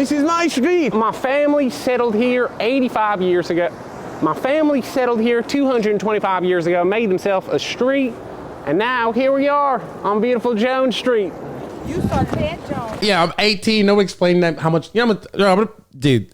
This is my street. My family settled here 85 years ago. My family settled here 225 years ago, made themselves a street, and now here we are on beautiful Jones Street. You saw Ted Jones. Yeah, I'm 18. Nobody explained that how much. Yeah, dude.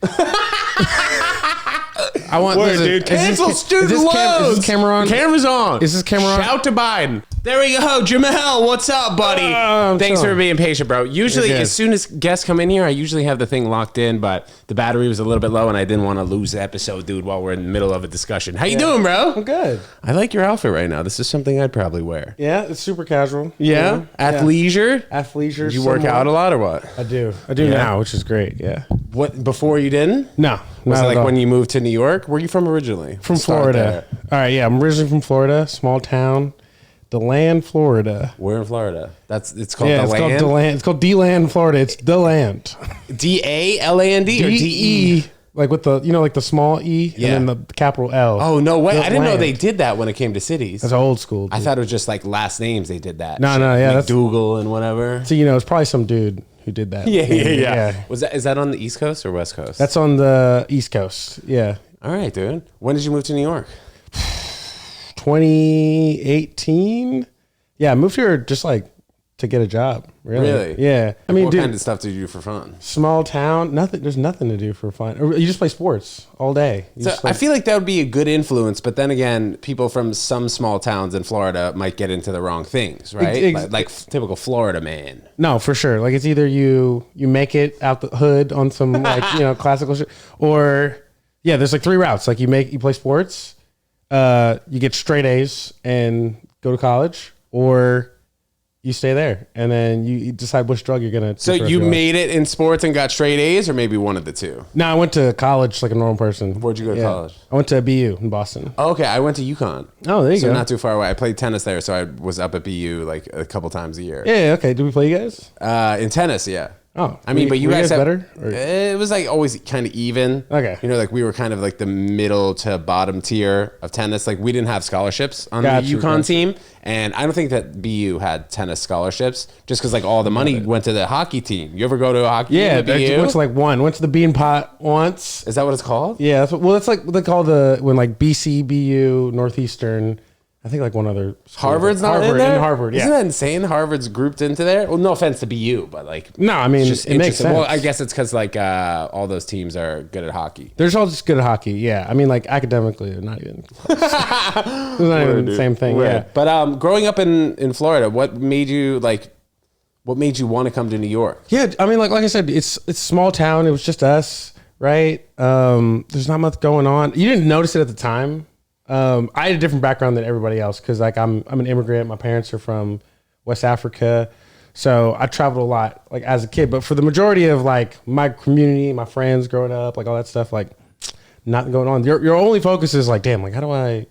I want. Word, dude. Cancel student loans. Is this camera on? Camera's on. Is this camera on? Shout to Biden. There we go. Jamell, what's up, buddy? Thanks for being patient, bro. Usually, Okay. as soon as guests come in here, I usually have the thing locked in, but the battery was a little bit low, and I didn't want to lose the episode, dude, while we're in the middle of a discussion. How you doing, bro? I'm good. I like your outfit right now. This is something I'd probably wear. Yeah, it's super casual. Yeah? Athleisure? Athleisure. Did you work out a lot or what? I do. I do now, which is great. Yeah. What, before you didn't? No. Was it not like at all. when you moved to New York? Where are you from originally? From Start Florida. there. All right. Yeah, I'm originally from Florida, small town, DALAND, Florida. Where in Florida? It's called Yeah, the it's called land? DALAND. It's called DALAND, Florida. It's DALAND. D-A-L-A-N-D or D-E? Like with the, like the small E Yeah. and then the capital L. Oh, no way. I didn't know DALAND. they did that when it came to cities. That's old school. I dude. thought it was just like last names they did that. No, shit. no, yeah, that's- McDougal and whatever. So, it's probably some dude who did that. Yeah. Is that on the East Coast or West Coast? That's on the East Coast. Yeah. all right, dude. When did you move to New York? 2018. Yeah, I moved here just like to get a job. Really? Yeah. I mean, what dude, kind of stuff did you do for fun? small town, nothing. There's nothing to do for fun. Or you just play sports all day. You So just, I feel like that would be a good influence, but then again, people from some small towns in Florida might get into the wrong things, right? Like typical Florida man. no, for sure. Like it's either you make it out the hood on some like classical shit, or yeah, there's like three routes. Like you play sports, you get straight A's and go to college, or you stay there and then you decide which drug you're gonna. So you made it in sports and got straight A's, or maybe one of the two? No, I went to college like a normal person. Where'd you go to college? I went to BU in Boston. Oh, okay, I went to UConn. Oh, there you So go. not too far away. I played tennis there, so I was up at BU like a couple times a year. Yeah, okay. Did we play you guys? In tennis, yeah. Oh, I mean, but you were guys have, better? Or- It was like always kind of even. Okay. Like we were kind of like the middle to bottom tier of tennis. Like we didn't have scholarships on Gotcha, the UConn gotcha. team, and I don't think that BU had tennis scholarships just because like all the money went to the hockey team. You ever go to a hockey Yeah, team at I BU? went to like one. Went to the Bean Pot once. Is that what it's called? Yeah, that's like what they call when like BC, BU, Northeastern. I think like one other. school. Harvard's not Harvard in there? and Harvard. Yeah. Isn't that insane? Harvard's grouped into there. Well, no offense to BU, but like No, I mean it's just it makes interesting. sense. Well, I guess it's because like all those teams are good at hockey. They're all just good at hockey. Yeah, I mean like academically, they're not even. It's not even the same thing. Yeah. But growing up in Florida, what made you want to come to New York? Yeah, I mean, like I said, it's a small town. It was just us, right? There's not much going on. You didn't notice it at the time. I had a different background than everybody else because, like, I'm an immigrant. My parents are from West Africa, so I traveled a lot, like as a kid. But for the majority of like my community, my friends growing up, like all that stuff, like nothing going on. Your only focus is like, damn, like how do I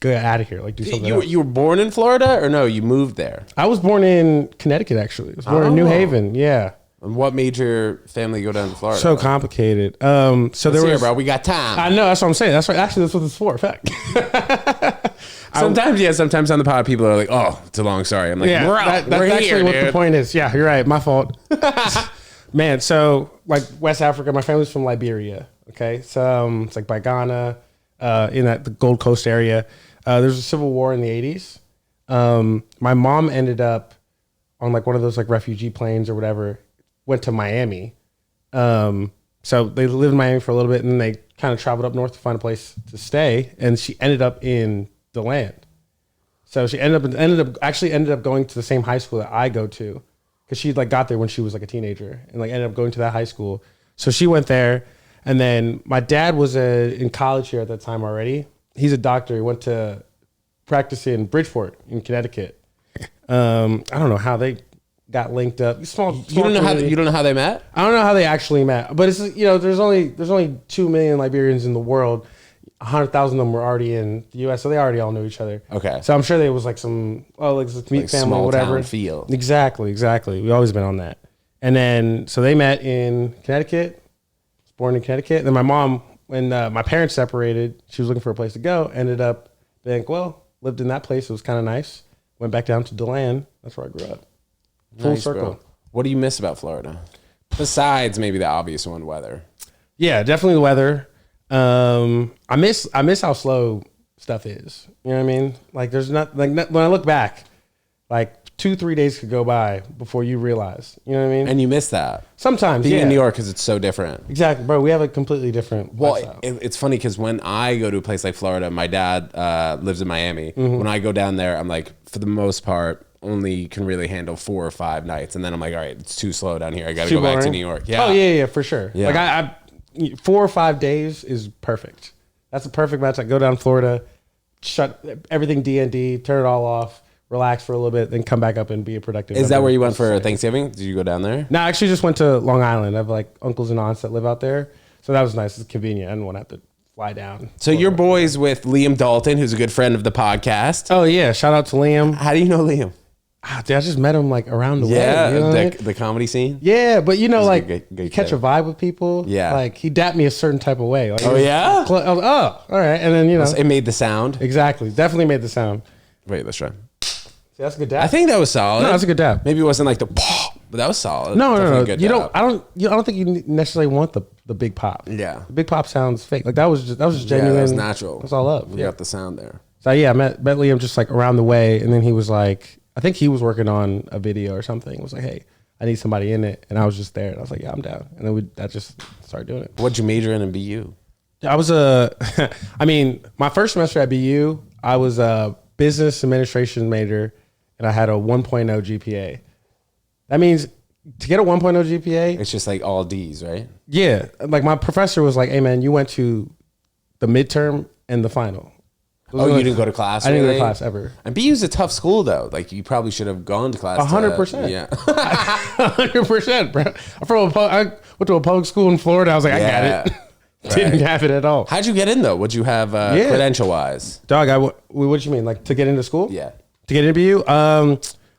get out of here? Like do something. else. You were born in Florida, or no? You moved there. I was born in Connecticut, actually. I was born in New Haven. Yeah. And what made your family go down to Florida? So complicated. So there Here, was, bro. We got time. I know that's what I'm saying. That's right. Actually, that's what it's for. In fact. Sometimes on the pod, people are like, "Oh, it's a long story." I'm like, Yeah, "Bro, that's we're actually here, what dude." the point is. Yeah, you're right. My fault. Man, so like West Africa, my family's from Liberia. Okay, so it's like by Ghana, in the Gold Coast area. There's a civil war in the 80s. My mom ended up on like one of those like refugee planes or whatever. Went to Miami. So they lived in Miami for a little bit, and then they kind of traveled up north to find a place to stay. And she ended up in DALAND. So she ended up going to the same high school that I go to, because she like got there when she was like a teenager, and like ended up going to that high school. So she went there, and then my dad was in college here at that time already. He's a doctor. He went to practice in Bridgeport in Connecticut. I don't know how they got linked up. You don't know how they met? I don't know how they actually met, but it's there's only 2 million Liberians in the world. 100,000 of them were already in the U.S., so they already all knew each other. Okay. So I'm sure there was like some let's meet Like family, small whatever. town feel. Exactly. We've always been on that. And then so they met in Connecticut. Was born in Connecticut. And then my mom, when my parents separated, she was looking for a place to go. Ended up being lived in that place. It was kind of nice. Went back down to DALAND. That's where I grew up. Full Nice, circle. bro. What do you miss about Florida? Besides maybe the obvious one, weather. Yeah, definitely the weather. I miss how slow stuff is. You know what I mean? Like there's not when I look back, like 2-3 days could go by before you realize. You know what I mean? And you miss that. Sometimes, being yeah. in New York because it's so different. Exactly, bro. We have a completely different. Well, it's funny because when I go to a place like Florida, my dad lives in Miami. When I go down there, I'm like, for the most part, only can really handle 4 or 5 nights, and then I'm like, all right, it's too slow down here. I got to go back to New York. Yeah. Oh yeah, for sure. Yeah. Like I 4 or 5 days is perfect. That's a perfect match. I go down Florida, shut everything D&D, turn it all off, relax for a little bit, then come back up and be a productive. Is that where you went for Thanksgiving? Did you go down there? No, I actually just went to Long Island. I have like uncles and aunts that live out there, so that was nice. It's convenient. I didn't want to have to fly down. So your boys with Liam Dalton, who's a good friend of the podcast. Oh yeah, shout out to Liam. How do you know Liam? Dude, I just met him like around the way. Yeah, You know what I mean? the comedy scene. Yeah, but you know, He's a like good you catch kid. a vibe with people. Yeah. Like he dapped me a certain type of way. Like, Oh, yeah? I was, oh, all right. And then, you know. It made the sound. Exactly. Definitely made the sound. Wait, let's try. See, that's a good dap. I think that was solid. No, that's a good dap. Maybe it wasn't like the pop, but that was solid. No. Definitely a good You dap. don't. I don't think you necessarily want the big pop. Yeah. The big pop sounds fake. Like that was just genuine. Yeah, that was natural. That's all up. We got the sound there. So yeah, I met Liam just like around the way, and then he was like, I think he was working on a video or something. It was like, hey, I need somebody in it, and I was just there, and I was like, yeah, I'm down. And then I just started doing it. What'd you major in BU? I was I mean, my first semester at BU, I was a business administration major, and I had a 1.0 GPA. That means to get a 1.0 GPA, It's just like all D's, right? yeah, like my professor was like, hey man, you went to the midterm and the final. Oh, you didn't go to class? I didn't go to really? class ever. And BU's a tough school, though. Like, you probably should have gone to class. 100%. Yeah. 100%, bro. I went to a public school in Florida. I was like, I got it. Didn't have it at all. How'd you get in, though? What'd you have credential-wise? Dog, what you mean? Like to get into school? Yeah. To get into BU? I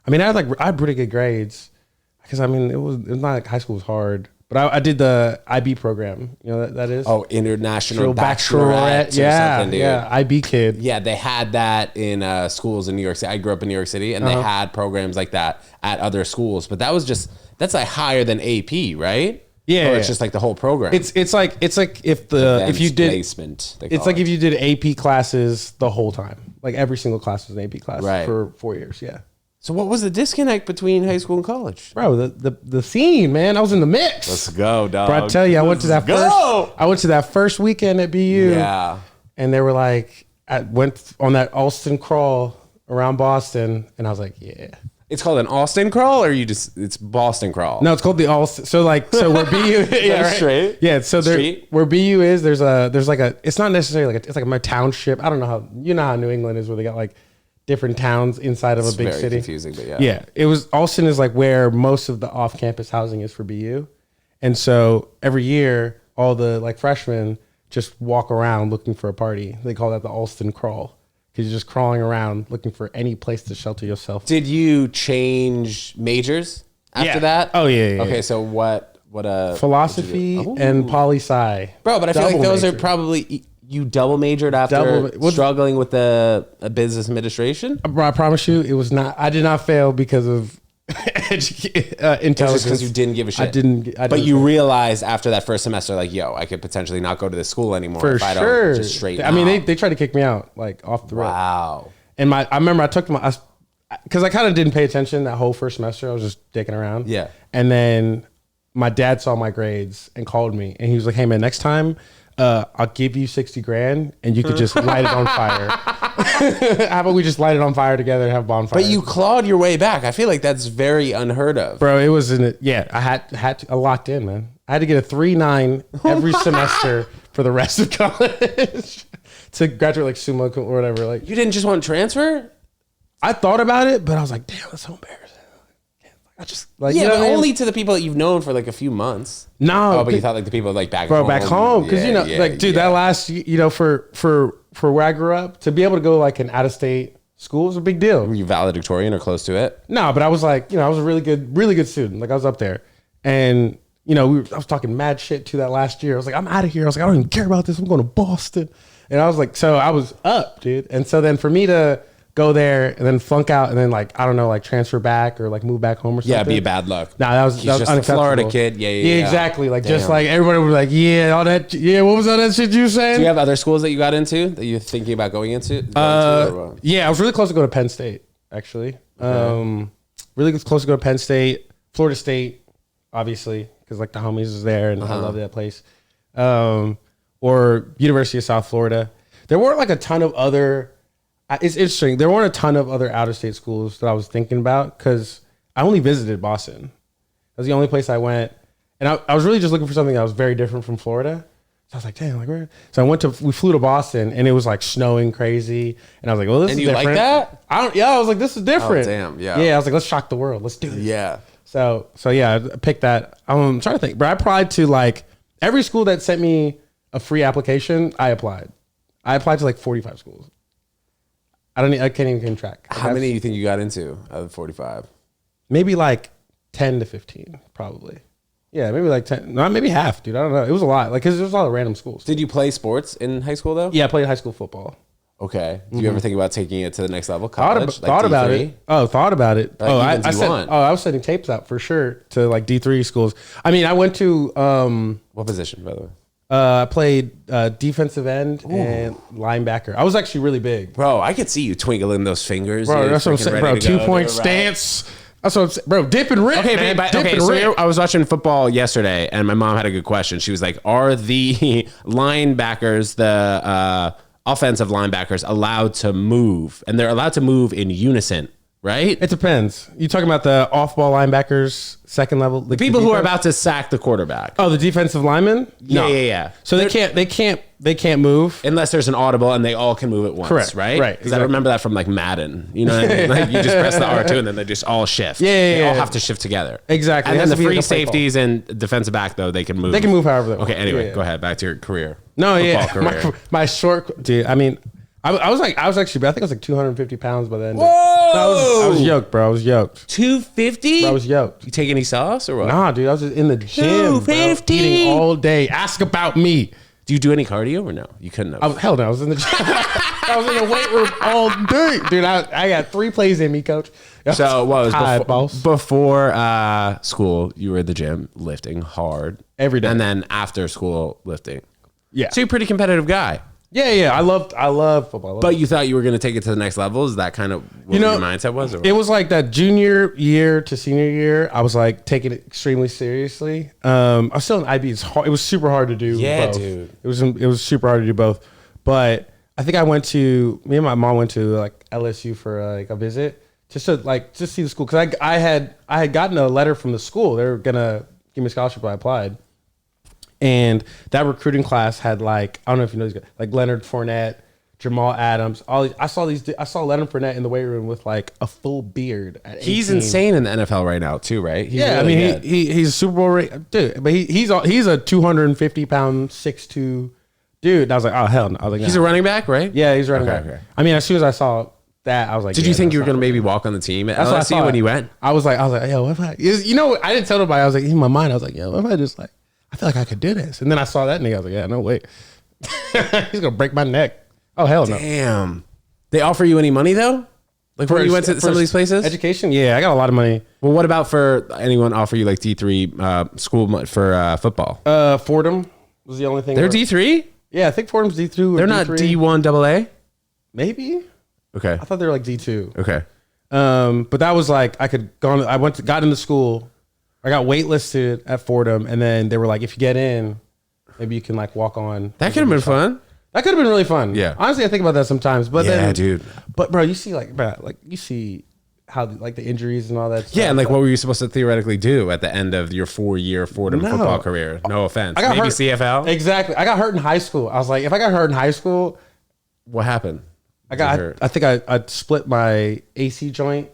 mean, I had pretty good grades because I mean, it was not like high school was hard, but I did the IB program. You know that is? Oh, International Bachelorette. or Yeah, something, dude. yeah. IB kid. Yeah, they had that in schools in New York City. I grew up in New York City, and they had programs like that at other schools. But that's like higher than AP, right? Yeah, Or it's just like the whole program. It's like if you did placement. It's like if you did AP classes the whole time. Like every single class was an AP class Right. for 4 years. Yeah. So what was the disconnect between high school and college? Bro, the scene, man. I was in the mix. Let's go, dog. Bro, I tell you, I went to that first weekend at BU. Yeah. And they were like, I went on that Alston crawl around Boston, and I was like, yeah. It's called an Austin crawl, or it's Boston crawl? No, it's called the Alston. So where BU, yeah, right? Straight? Yeah. So Street? where BU is, there's like a. It's not necessarily like it's like a township. I don't know how New England is, where they got like different towns inside of a big very city. Confusing, but yeah. Yeah, it was Alston is like where most of the off-campus housing is for BU, and so every year all the like freshmen just walk around looking for a party. They call that the Alston crawl because you're just crawling around looking for any place to shelter yourself. Did you change majors after that? Oh yeah. Okay, so what Philosophy and poli-sci. Bro, but I feel like Double those major. are probably you double majored after struggling with the business administration. Bro, I promise you, it was not. I did not fail because of intelligence. Just because you didn't give a shit. I didn't. But you realized after that first semester, like, yo, I could potentially not go to this school anymore for if I sure. don't just straighten I mean, out. they tried to kick me out like off the rip. Wow. And I remember I took because I kind of didn't pay attention that whole first semester. I was just dicking around. Yeah. And then my dad saw my grades and called me, and he was like, "Hey man, next time I'll give you $60,000 and you could just light it on fire. How about we just light it on fire together and have a bonfire?" But you clawed your way back. I feel like that's very unheard of. Bro, it was I had to, I locked in, man. I had to get a 3.9 every semester for the rest of college to graduate like summa cum or whatever. Like, You didn't just want to transfer? I thought about it, but I was like, damn, that's so embarrassing. I just like, Yeah, you know but what I mean? only to the people that you've known for like a few months. No, Oh, but you thought like the people like back bro, home. back home, because Yeah, like, dude, that last, for where I grew up, to be able to go like an out of state school was a big deal. Were you valedictorian or close to it? No, but I was like, I was a really good student. Like I was up there, and I was talking mad shit to that last year. I was like, I'm out of here. I was like, I don't even care about this. I'm going to Boston, and I was like, so I was up, dude. And so then for me to go there and then flunk out and then like I don't know, like transfer back or like move back home or something. Yeah, be a bad luck. Nah, that was He's that was just a unacceptable. Florida kid. Yeah, exactly. Like Damn. just like everybody was like, yeah, all that. Yeah, what was all that shit you were saying? Do you have other schools that you got into that you're thinking about going into? Or what? Yeah, I was really close to go to Penn State actually. Really close to go to Penn State, Florida State, obviously because like the homies is there and I love that place. Or University of South Florida. There weren't like a ton of other. It's interesting. There weren't a ton of other out of state schools that I was thinking about because I only visited Boston. That was the only place I went, and I was really just looking for something that was very different from Florida. So I was like, damn, like where? So we flew to Boston, and it was like snowing crazy, and I was like, well, this is different. And you like that? I was like, this is different. Oh, damn, yeah. Yeah, I was like, let's shock the world. Let's do this. Yeah. So yeah, I picked that. I'm trying to think, but I applied to like every school that sent me a free application. I applied to like 45 schools. I can't even keep track. How many do you think you got into out of 45? Maybe like 10 to 15, probably. Yeah, maybe like 10. Not maybe half, dude. I don't know. It was a lot. Like, because there's a lot of random schools. Did you play sports in high school though? Yeah, I played high school football. Okay. Do you ever think about taking it to the next level? Thought College? about D3? it. Oh, thought about it. Like, I was sending tapes out for sure to like D3 schools. I mean, I went to What position, by the way? I played defensive end and linebacker. I was actually really big. Bro, I could see you twinkling those fingers. Bro, dude, that's what I'm freaking saying. Bro, ready to go 2-point to the right. stance. That's what I'm saying. Bro, dip and rip. Okay, man. but Dip okay. and So rip. I was watching football yesterday, and my mom had a good question. She was like, "Are the linebackers, the offensive linebackers, allowed to move? And they're allowed to move in unison, right? It depends. You talking about the off-ball linebackers, second level, The people who are about to sack the quarterback. Oh, the defensive linemen? Yeah. So they can't move. Unless there's an audible and they all can move at once, Correct. right? Right, Because I remember that from like Madden. You know what I mean? Like you just press the R2 and then they just all shift. Yeah. They all have to shift together. Exactly. And It then has the to be free like a play safeties and defensive back, though, they can move. They can move however they want. Okay, anyway, Yeah. go ahead. Back to your career. No, Football yeah. career. My short, dude. I mean, I was actually, I think I was like 250 pounds by the end. Whoa! I was yoked, bro. I was yoked. 250? I was yoked. You take any sauce or what? Nah, dude. I was just in the gym, bro, 250? eating all day. Ask about me. Do you do any cardio or no? You couldn't have. Hell no. I was in the gym. I was in the weight room all day, dude. I got 3 plays in me, coach. So what was tired, boss? before school? You were at the gym lifting hard Every day. and then after school lifting. Yeah. So you're a pretty competitive guy. Yeah. I love football. But you thought you were going to take it to the next level? Is that kind of what your mindset was? Or? It was like that junior year to senior year. I was like taking it extremely seriously. I was still in IB. It was super hard to do. Yeah, both. dude. It was super hard to do both. But I think me and my mom went to like LSU for like a visit just to see the school because I had gotten a letter from the school. They were gonna give me a scholarship. I applied. And that recruiting class had like, I don't know if you know these guys, like Leonard Fournette, Jamal Adams. I saw Leonard Fournette in the weight room with like a full beard. At 18. He's insane in the NFL right now too, right? He's Yeah, really I mean good. he's a Super Bowl dude, but he's a 250 pound 6'2" dude. And I was like, oh hell no. I was like, He's nah. a running back, right? Yeah, he's running Okay, back. okay. I mean, as soon as I saw that, I was like, Did you think you were going to maybe walk on the team at That's what I LSU thought. when you went? I was like, yo, what if I? You know, I didn't tell nobody. I was like, in my mind, I was like, yo, what if I just like, I feel like I could do this. And then I saw that nigga. I was like, yeah, no way. He's gonna break my neck. Oh hell no. Damn. They offer you any money though? Like when you went to some of these places? Education, yeah, I got a lot of money. Well, what about for anyone offer you like D3 school for football? Fordham was the only thing. They're D3? Yeah, I think Fordham's D2. Or They're not D3. D1 AA? Maybe. Okay. I thought they were like D2. Okay. But that was like I got into school. I got waitlisted at Fordham, and then they were like, if you get in, maybe you can like walk on. That could have been fun. That could have been really fun. Yeah. Honestly, I think about that sometimes. But Yeah, then, dude. But bro, you see you see how like the injuries and all that. Yeah, stuff. and like what were you supposed to theoretically do at the end of your 4-year Fordham No. football career? No offense. I got Maybe hurt. CFL? Exactly. I got hurt in high school. I was like, if I got hurt in high school, What happened? I think I split my AC joint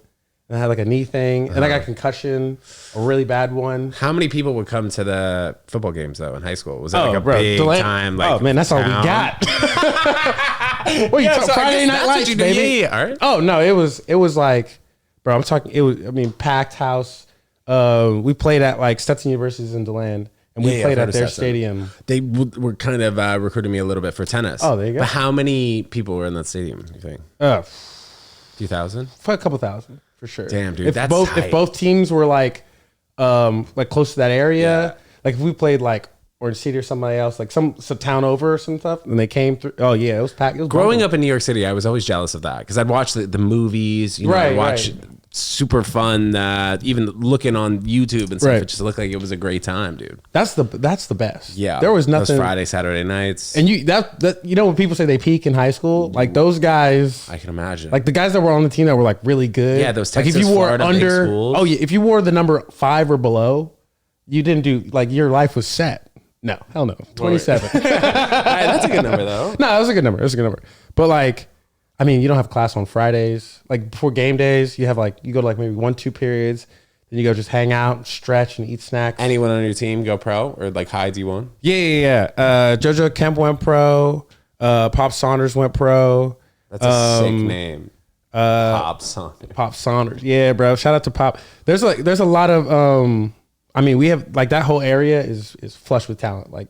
and I had like a knee thing, and I got concussion, a really bad one. How many people would come to the football games though in high school? Was that like a bro, big time? Like, oh man, that's all we town? got. Well, Yeah, so I Friday guess night that's what lights, you do. baby. Yeah. All right. Oh no, it was like, bro, I'm talking. It was, I mean, packed house. We played at like Stetson University's in DeLand, and we Yeah, played I've heard at of their Stetson. stadium. They were kind of recruiting me a little bit for tennis. Oh, there you go. But how many people were in that stadium, you think? 2000? For a couple thousand, for sure. Damn, dude, If that's both tight. if both teams were like close to that area, like if we played like Orange City or somebody else, like some town over or some stuff, and they came through. Oh yeah, it was packed. It was Growing bumping. up in New York City, I was always jealous of that because I'd watch the movies, you know, Right, I'd watch right. super fun, even looking on YouTube and stuff. Right. It just looked like it was a great time, dude. That's the best. Yeah, there was nothing. Those Friday, Saturday nights, And that you know when people say they peak in high school, like those guys, I can imagine. like the guys that were on the team that were like really good. Yeah, those like if Texas, you wore Florida big under, schools. oh yeah, if you wore the number 5 or below, you didn't do like your life was set. No, hell no, 27. All right, that's a good number though. No, it was a good number. It was a good number. But like, I mean, you don't have class on Fridays. Like before game days, you have like you go to like maybe 1-2 periods, then you go just hang out, stretch, and eat snacks. Anyone on your team go pro or like high D1? Yeah. JoJo Kemp went pro. Pop Saunders went pro. That's a sick name. Pop Saunders. Pop Saunders. Yeah, bro. Shout out to Pop. There's a lot of I mean, we have like that whole area is flush with talent. Like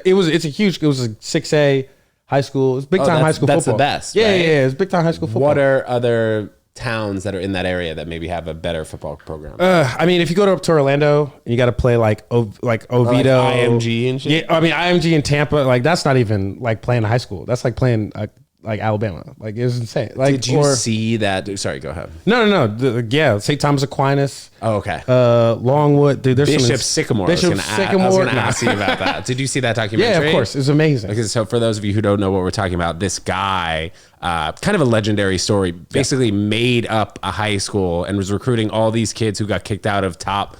it was a 6A high school. It's big time high school that's football. the best, Yeah, right? yeah. It's big time high school football. What are other towns that are in that area that maybe have a better football program? I mean, if you go up to Orlando and you got to play like Oviedo, IMG and shit? Yeah, I mean IMG in Tampa, like that's not even like playing high school. That's like playing like Alabama. Like it was insane. Like Did you see that? Sorry, go ahead. No. Yeah, St. Thomas Aquinas. Oh, okay. Longwood. Dude, there's Bishop some Sycamore. Bishop I was Sycamore. going to ask you about that. Did you see that documentary? Yeah, of course. It's amazing. Okay, so for those of you who don't know what we're talking about, this guy, kind of a legendary story, basically made up a high school and was recruiting all these kids who got kicked out of top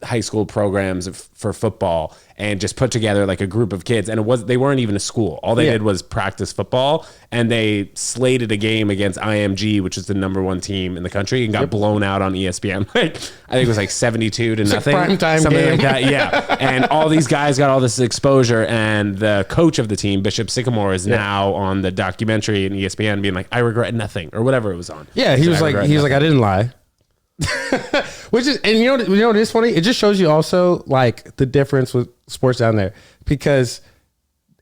high school programs for football and just put together like a group of kids. And they weren't even a school. All they did was practice football, and they slated a game against IMG, which is the #1 team in the country, and got blown out on ESPN. Like I think it was like 72 to nothing. primetime something game. like that. Yeah. And all these guys got all this exposure, and the coach of the team, Bishop Sycamore, is now on the documentary in ESPN being like, I regret nothing, or whatever it was on. Yeah, he was like I didn't lie. Which is, and you know what is funny? It just shows you also like the difference with sports down there, because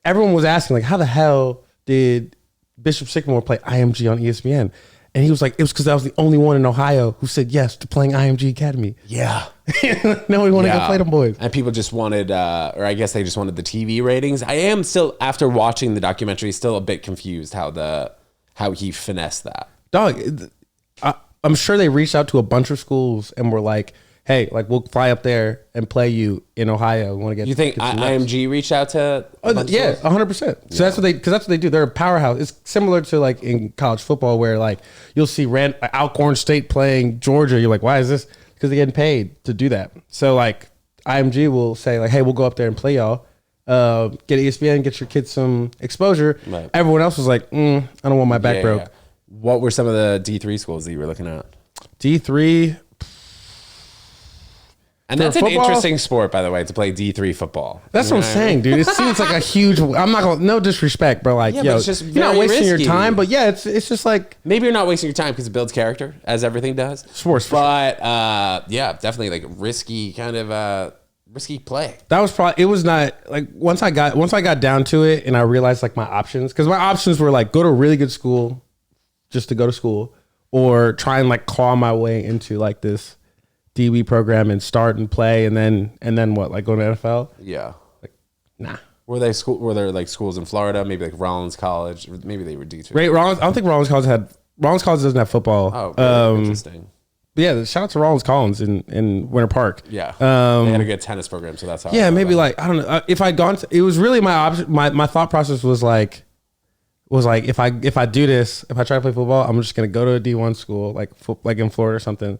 everyone was asking like, how the hell did Bishop Sycamore play IMG on ESPN? And he was like, it was because I was the only one in Ohio who said yes to playing IMG Academy. Yeah. No, we want to go play them boys. And people just wanted, or I guess they just wanted the TV ratings. I am still, after watching the documentary, still a bit confused how he finessed that. Dog, I'm sure they reached out to a bunch of schools and were like, hey, like we'll fly up there and play you in Ohio. We want to get. You think get some reps. IMG reached out to? Yeah, 100%. So that's what they do. They're a powerhouse. It's similar to like in college football where like you'll see Alcorn State playing Georgia. You're like, why is this? Because they're getting paid to do that. So like IMG will say like, hey, we'll go up there and play y'all. Get ESPN, get your kids some exposure. Right. Everyone else was like, I don't want my back broke. Yeah. What were some of the D3 schools that you were looking at? D3. And that's an football? interesting sport, by the way, to play D3 football. That's what I'm saying, dude. It seems like a huge. I'm not gonna. No disrespect, but like, Yeah, yo, but it's just you're not very wasting risky. your time. But yeah, it's just like Maybe you're not wasting your time because it builds character, as everything does. sports. But yeah, definitely like risky kind of risky play. That was probably. It was not like once I got down to it and I realized like my options, because my options were like go to a really good school, just to go to school, or try and like claw my way into like this DB program and start and play and then what, like go to NFL? Yeah. Nah. Were there like schools in Florida, maybe like Rollins College, or maybe they were D3? Right, Rollins. I don't think Rollins College doesn't have football. Oh, very interesting. But yeah, shout out to Rollins Collins in Winter Park. Yeah, they had a good tennis program, so that's how. Yeah, maybe like I don't know if I'd gone. It was really my option. My thought process was like if I do this, if I try to play football, I'm just gonna go to a D1 school like in Florida or something,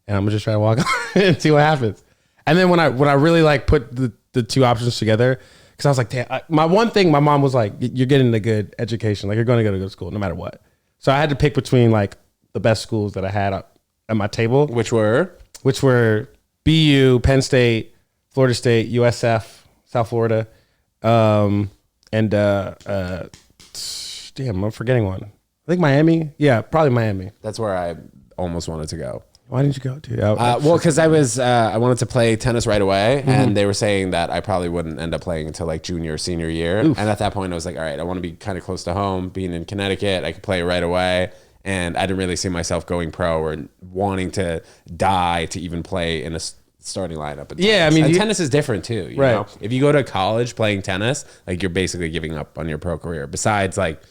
and I'm gonna just try to walk on and see what happens. And then when I really like put the two options together, because I was like, damn, my one thing, my mom was like, you're getting a good education, like you're going to go to good school no matter what. So I had to pick between like the best schools that I had at my table, Which were BU, Penn State, Florida State, USF, South Florida, and damn, I'm forgetting one. I think Miami. Yeah, probably Miami. That's where I almost wanted to go. Why didn't you go, dude? Well, because I wanted to play tennis right away, and they were saying that I probably wouldn't end up playing until like junior or senior year. And at that point, I was like, all right, I want to be kind of close to home, being in Connecticut. I could play right away. and I didn't really see myself going pro or wanting to die to even play in a starting lineup. Yeah, I mean, and tennis is different too. You Right. know, if you go to college playing tennis, like you're basically giving up on your pro career. Besides, like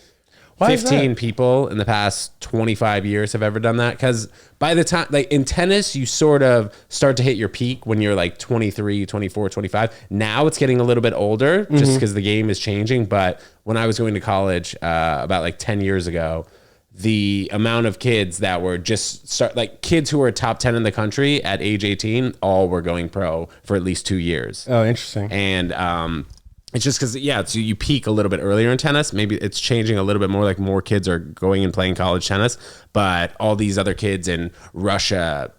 Why is 15 that? people in the past 25 years have ever done that. Because by the time, like in tennis, you sort of start to hit your peak when you're like 23, 24, 25. Now it's getting a little bit older just because the game is changing. But when I was going to college about like 10 years ago, the amount of kids that were like kids who were top 10 in the country at age 18, all were going pro for at least 2 years. Oh, interesting. And it's just because, so you peak a little bit earlier in tennis. Maybe it's changing a little bit more, like more kids are going and playing college tennis, but all these other kids in Russia,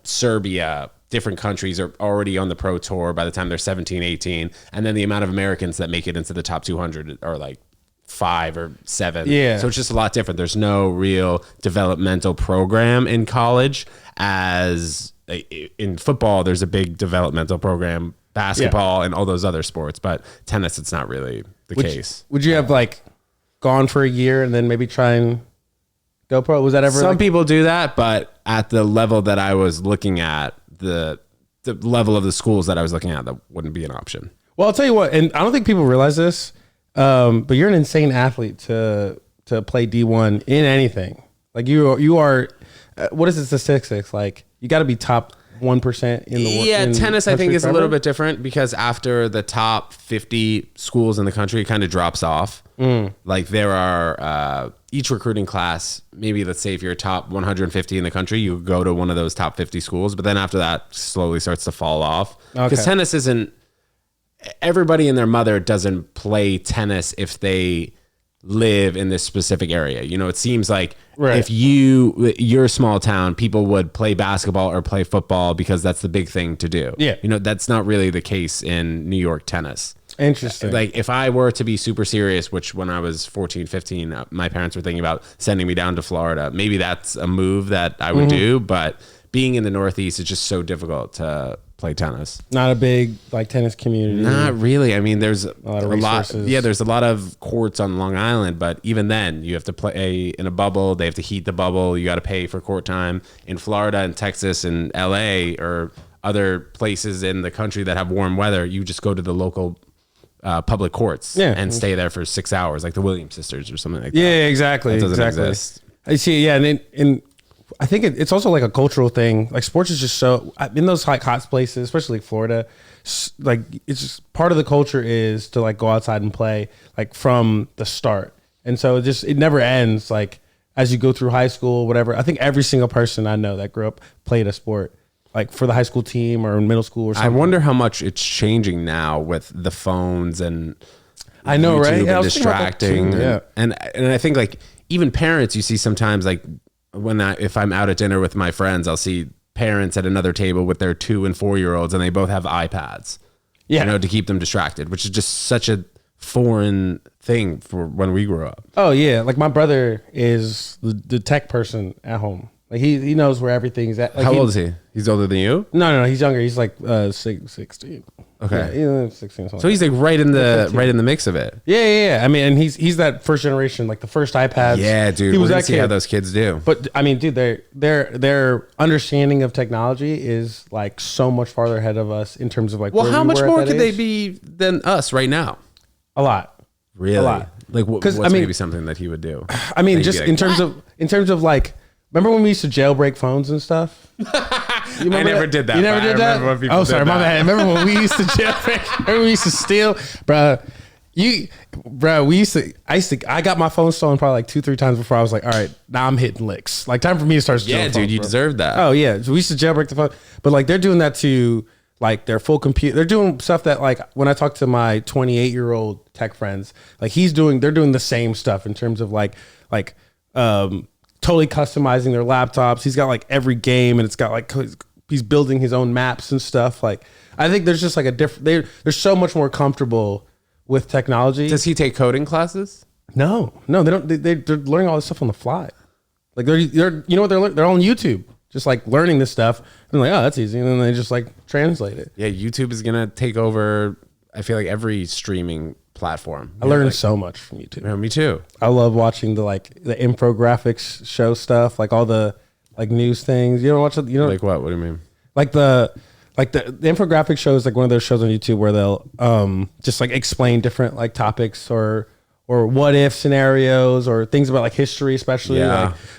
Serbia, different countries are already on the pro tour by the time they're 17, 18. And then the amount of Americans that make it into the top 200 are like 5 or 7. Yeah. So it's just a lot different. There's no real developmental program in college. As in football, there's a big developmental program, basketball and all those other sports, but tennis, it's not really the case. Would you have like gone for a year and then maybe try and go pro? Was that ever Some people do that, but at the level that I was looking at, the level of the schools that I was looking at, that wouldn't be an option. Well, I'll tell you what, and I don't think people realize this, but you're an insane athlete to play D1 in anything. Like you are what is the statistics? Like you got to be top 1% in the world. Yeah, tennis I think is a little bit different because after the top 50 schools in the country, it kind of drops off. Like there are each recruiting class, maybe let's say if you're top 150 in the country, you go to one of those top 50 schools, but then after that slowly starts to fall off. Because tennis isn't, everybody and their mother doesn't play tennis if they live in this specific area. You know, it seems like if you're a small town, people would play basketball or play football because that's the big thing to do. Yeah. You know, that's not really the case in New York tennis. Interesting. Like if I were to be super serious, which when I was 14, 15, my parents were thinking about sending me down to Florida. Maybe that's a move that I would do, but being in the Northeast is just so difficult to play tennis. Not a big like tennis community. Not really. I mean, there's a lot of lot. resources. Yeah, there's a lot of courts on Long Island, but even then, you have to play in a bubble. They have to heat the bubble. You got to pay for court time. In Florida and Texas and LA or other places in the country that have warm weather, you just go to the local public courts and stay there for 6 hours, like the Williams sisters or something like that. Yeah, exactly. That doesn't exactly. exist. I see. Yeah, and I think it's also like a cultural thing. Like sports is just so in those like hot places, especially like Florida. Like it's just part of the culture is to like go outside and play like from the start, and so it never ends. Like as you go through high school, whatever. I think every single person I know that grew up played a sport, like for the high school team or in middle school or something. I wonder how much it's changing now with the phones and I know, YouTube right? Yeah, I and was thinking about that distracting. too, yeah. And I think like even parents, you see sometimes like if I'm out at dinner with my friends, I'll see parents at another table with their 2 and 4 year olds and they both have iPads, you know, to keep them distracted, which is just such a foreign thing for when we grew up. Oh yeah. Like my brother is the tech person at home. Like he knows where everything's at. Like How old is he? He's older than you? No, he's younger. He's like 16. Okay. Yeah, 16. So he's like right in the mix of it. Yeah. I mean, and he's that first generation, like the first iPads. Yeah, dude. He was We're gonna that see kid. how those kids do. But I mean, dude, their understanding of technology is like so much farther ahead of us in terms of like. Well, where how we much were at more that could they age. be than us right now? A lot. Really? A lot. Like what's 'Cause, I mean- maybe something that he would do? I mean, That just you'd be like, in terms of like, remember when we used to jailbreak phones and stuff? You remember never did that, You never but I did that? remember when people Oh, sorry, did my that. bad. Remember when we used to jailbreak? Remember we used to steal, bro. I got my phone stolen probably like 2-3 times before I was like, all right, now I'm hitting licks. Like time for me to start stealing. Yeah, dude, phones, you bro. deserve that. Oh yeah, so we used to jailbreak the phone, but like they're doing that to like their full computer. They're doing stuff that like when I talk to my 28-year-old tech friends, like they're doing the same stuff in terms of like totally customizing their laptops. He's got like every game and it's got like he's building his own maps and stuff. Like I think there's just like a different. They're so much more comfortable with technology. Does he take coding classes? No, they don't. They're learning all this stuff on the fly. Like they're you know what they're on YouTube, just like learning this stuff. And like, oh, that's easy, and then they just like translate it. Yeah, YouTube is gonna take over. I feel like every streaming platform. I learned so much from YouTube. Yeah, me too. I love watching the infographics show stuff, like all the like news things. You don't watch it, Like what? What do you mean? like the infographic show is like one of those shows on YouTube where they'll just like explain different like topics or what if scenarios or things about like history, especially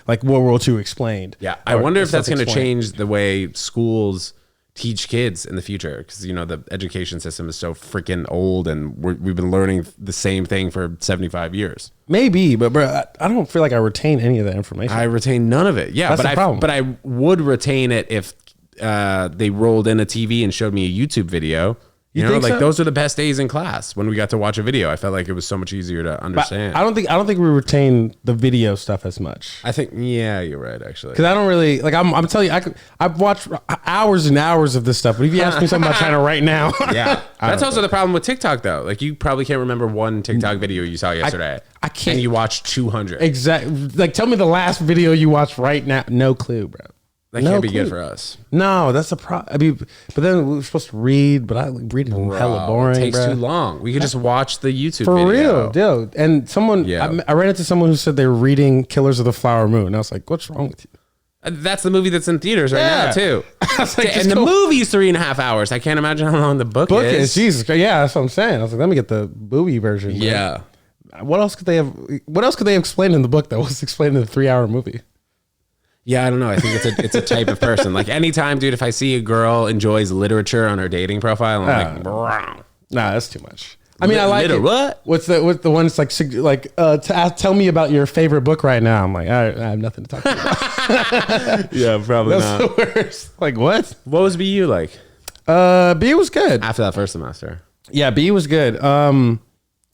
like World War II explained. Yeah, I wonder if that's going to change the way schools teach kids in the future, because the education system is so freaking old, and we've been learning the same thing for 75 years. Maybe, but bro, I don't feel like I retain any of that information. I retain none of it. Yeah, That's the problem. But I would retain it if they rolled in a TV and showed me a YouTube video. You know, think like so? those are the best days in class when we got to watch a video. I felt like it was so much easier to understand. I don't think we retain the video stuff as much. I think, yeah, you're right, actually. Because I don't really like. I'm telling you, I've watched hours and hours of this stuff. But if you ask me something about China right now, Yeah, that's also the problem with TikTok, though. Like, you probably can't remember one TikTok video you saw yesterday. I can't. And you watched 200. Exactly. Like, tell me the last video you watched right now. No clue, bro. That can't be good for us. No, that's the problem. I mean, but then we were supposed to read, but I like reading hella boring. It takes bro. too long. We could just watch the YouTube For video. real, dude. And someone, Yeah. I ran into someone who said they were reading Killers of the Flower Moon. I was like, what's wrong with you? That's the movie that's in theaters right now, too. I was like, And the movie's 3.5 hours. I can't imagine how long the book is. Jesus Christ. Yeah, that's what I'm saying. I was like, let me get the movie version. Bro. Yeah. What else could they have? What else could they have explained in the book that was explained in the 3-hour movie? Yeah, I don't know. I think it's a type of person. Like, anytime, dude, if I see a girl enjoys literature on her dating profile, I'm like, bro. Nah, that's too much. I mean, I like it. What? What's the one that's like tell me about your favorite book right now? I'm like, I have nothing to talk about. Yeah, probably That's not. the worst. Like, what? What was BU like B was good. after that first semester? Yeah, B was good.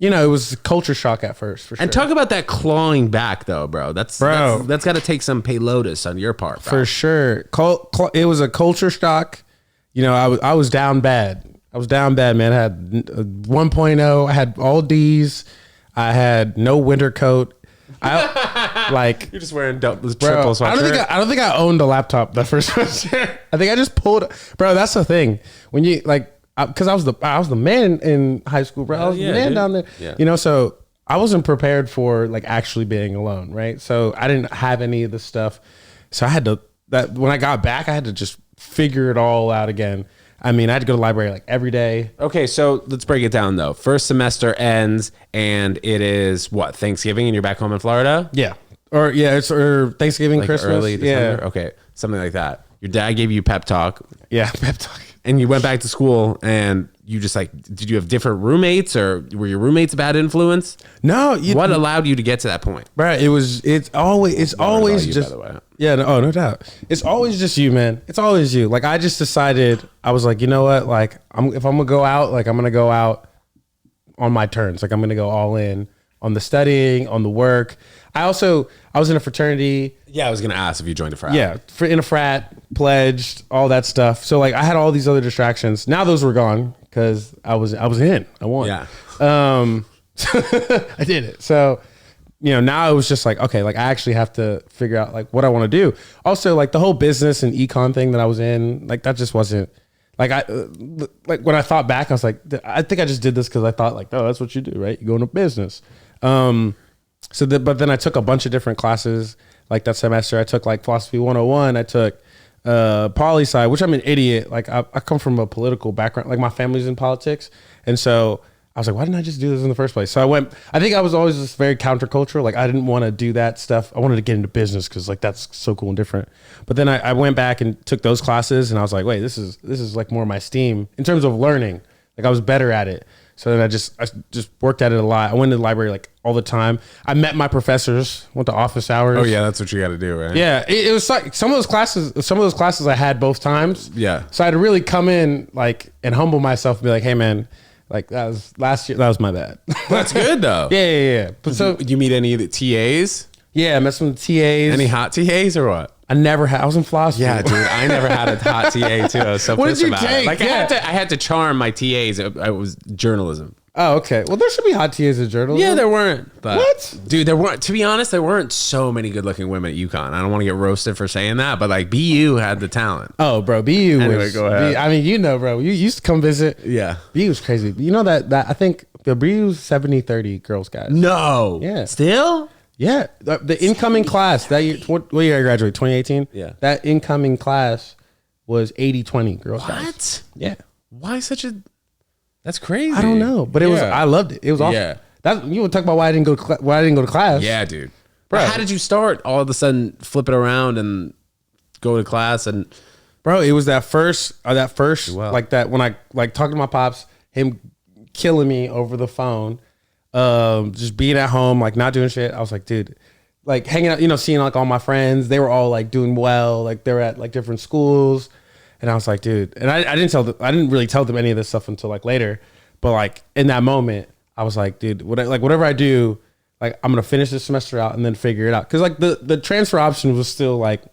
It was culture shock at first, for sure. And talk about that clawing back, though, bro. That's got to take some payloadus on your part, bro. For sure. It was a culture shock. I was down bad. Man. I had 1.0. I had all D's. I had no winter coat. You're just wearing triple sweatshirt. I don't think I owned a laptop that first semester. I think I just pulled. Bro, that's the thing. When you because I was the man in high school, bro. I was the man down there. Yeah. So I wasn't prepared for like actually being alone, right? So I didn't have any of this stuff. So I had to when I got back, I had to just figure it all out again. I mean, I had to go to the library like every day. Okay, so let's break it down though. First semester ends, and it is what, Thanksgiving, and you're back home in Florida? Yeah. Or Thanksgiving, Like Christmas. early December? Yeah. Okay, something like that. Your dad gave you pep talk. Yeah, pep talk. And you went back to school, and you just did you have different roommates, or were your roommates a bad influence? No, What allowed you to get to that point? bro, it's always you, just, by the way. yeah, no doubt. It's always just you, man. It's always you. Like, I just decided, I was like, you know what? Like, if I'm gonna go out, like, I'm gonna go out on my terms. Like, I'm gonna go all in on the studying, on the work. I was in a fraternity. Yeah, I was gonna ask if you joined a frat. Yeah, in a frat, pledged, all that stuff. So like, I had all these other distractions. Now those were gone because I was in. I won. Yeah. I did it. So, now it was just like, okay, like I actually have to figure out like what I want to do. Also, like the whole business and econ thing that I was in, like that just wasn't like like when I thought back, I was like, I think I just did this because I thought like, oh, that's what you do, right? You go into business. But then I took a bunch of different classes. Like that semester, I took like philosophy 101. I took poli sci, which I'm an idiot. Like I come from a political background. Like my family's in politics, and so I was like, why didn't I just do this in the first place? So I think I was always just very countercultural. Like I didn't want to do that stuff. I wanted to get into business because like that's so cool and different. But then I went back and took those classes, and I was like, wait, this is like more my steam in terms of learning. Like I was better at it. So then I just worked at it a lot. I went to the library like all the time. I met my professors, went to office hours. Oh yeah, that's what you got to do, right? Yeah, it was like some of those classes I had both times. Yeah. So I had to really come in like and humble myself and be like, hey man, like that was last year. That was my bad. That's good though. Yeah. But so Did you meet any of the TAs? yeah, I met some TAs. Any hot TAs or what? I never had. I was in philosophy. Yeah, dude, I never had a hot TA too. I was so What pissed did you about it. take? Like Yeah. I had to charm my TAs. It was journalism. Oh, okay. Well, there should be hot TAs in journalism. Yeah, there weren't. But What? Dude, there weren't. To be honest, there weren't so many good-looking women at UConn. I don't want to get roasted for saying that, but like BU had the talent. Oh, bro, BU Anyway, was. go ahead. I mean, bro, you used to come visit. Yeah. BU was crazy. You know that I think The BU's 70-30 girls, guys. No. Yeah. Still? Yeah. The incoming class that year, what year I graduated? 2018? Yeah. That incoming class was 80-20 girls, What? guys. Yeah. Why such a... That's crazy. I don't know, but it was. I loved it. It was awesome. Yeah. That you would talk about why I didn't go to class. Yeah, dude. Bro, how did you start all of a sudden flip it around and go to class? And bro, it was that first like that when I like talking to my pops, him killing me over the phone, just being at home, like not doing shit. I was like, dude, like hanging out, seeing like all my friends, they were all like doing well, like they were at like different schools, and I was like, dude, and I didn't really tell them any of this stuff until like later, but like in that moment, I was like, dude, whatever I do, like I'm gonna finish this semester out and then figure it out, because like the transfer option was still like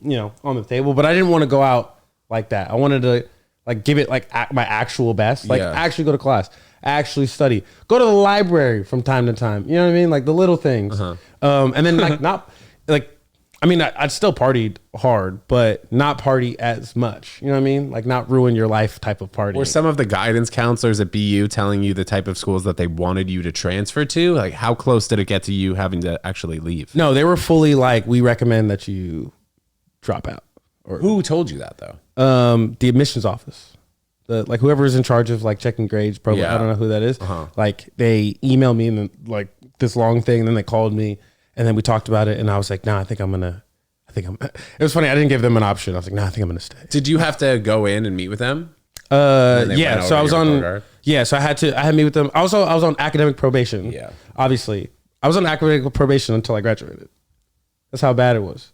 on the table, but I didn't want to go out like that. I wanted to like give it like my actual best, like actually go to class, actually study, go to the library from time to time. You know what I mean? Like the little things. And then like not like, I mean, I'd still partied hard, but not party as much. You know what I mean? Like not ruin your life type of party. were some of the guidance counselors at BU telling you the type of schools that they wanted you to transfer to? Like how close did it get to you having to actually leave? No, they were fully like, we recommend that you drop out. Or Who told you that though? the admissions office, like whoever is in charge of like checking grades, probably. Yeah. I don't know who that is. Like they emailed me and then like this long thing, and then they called me and then we talked about it, and I was like, nah, it was funny. I didn't give them an option. I was like, nah, I think I'm gonna stay. Did you have to go in and meet with them? Yeah. So I was on. Yeah. So I had to meet with them. I was on academic probation. Yeah. Obviously, I was on academic probation until I graduated. That's how bad it was.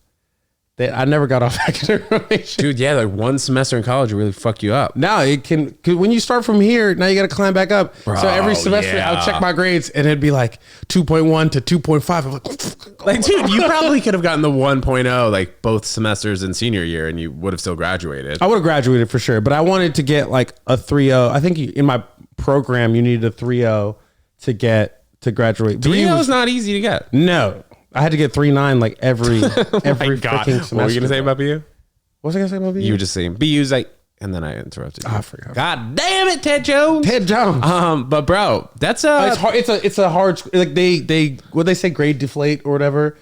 I never got off academic probation. Dude, yeah, like one semester in college will really fuck you up. Now it can, cause when you start from here, now you got to climb back up. Bro, so every semester I'll check my grades and it'd be like 2.1 to 2.5. I'm Like, dude, you probably could have gotten the 1.0 like both semesters in senior year and you would have still graduated. I would have graduated for sure, but I wanted to get like a 3.0. I think in my program you needed a 3.0 to get to graduate. 3.0 is not easy to get. No. I had to get 3.9 like every freaking semester. What were you gonna say about BU? What was I gonna say about BU? You were just saying BU's like, and then I interrupted you. I forgot. God damn it, Ted Jones. Ted Jones. But bro, that's it's hard. It's a hard. Like they say grade deflate or whatever.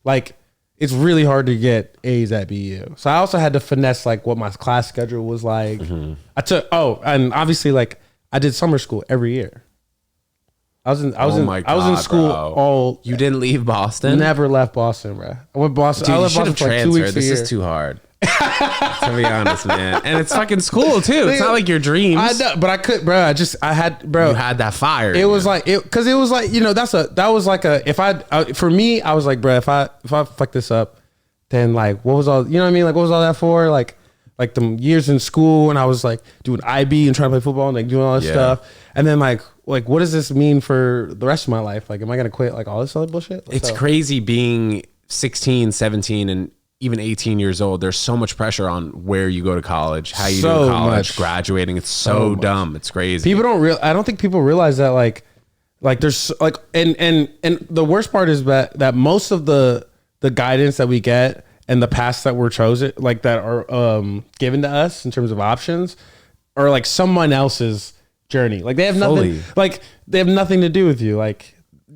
Like it's really hard to get A's at BU. So I also had to finesse like what my class schedule was like. And obviously like I did summer school every year. I was in school all. You didn't leave Boston? Never left Boston, bro. I went Boston. Dude, I you left should Boston have for like 2 weeks transferred. This a year. is too hard. To be honest, man. And it's fucking school too. It's not like your dreams. I know, but I could, bro. I had, bro. You had that fire. It was like because it was like for me, I was like, bro, if I fuck this up, then like what was all, you know what I mean? Like what was all that for? Like the years in school, and I was like doing IB and trying to play football and like doing all this stuff, and then like what does this mean for the rest of my life? Like, am I gonna quit like all this other bullshit? It's crazy being 16, 17, and even 18 years old. There's so much pressure on where you go to college, how you do college, graduating. It's so dumb. It's crazy. People I don't think people realize that like there's like and the worst part is that most of the guidance that we get and the paths that we're chosen, like that are given to us in terms of options, are like someone else's journey. Like they have nothing. Like they have nothing to do with you. Like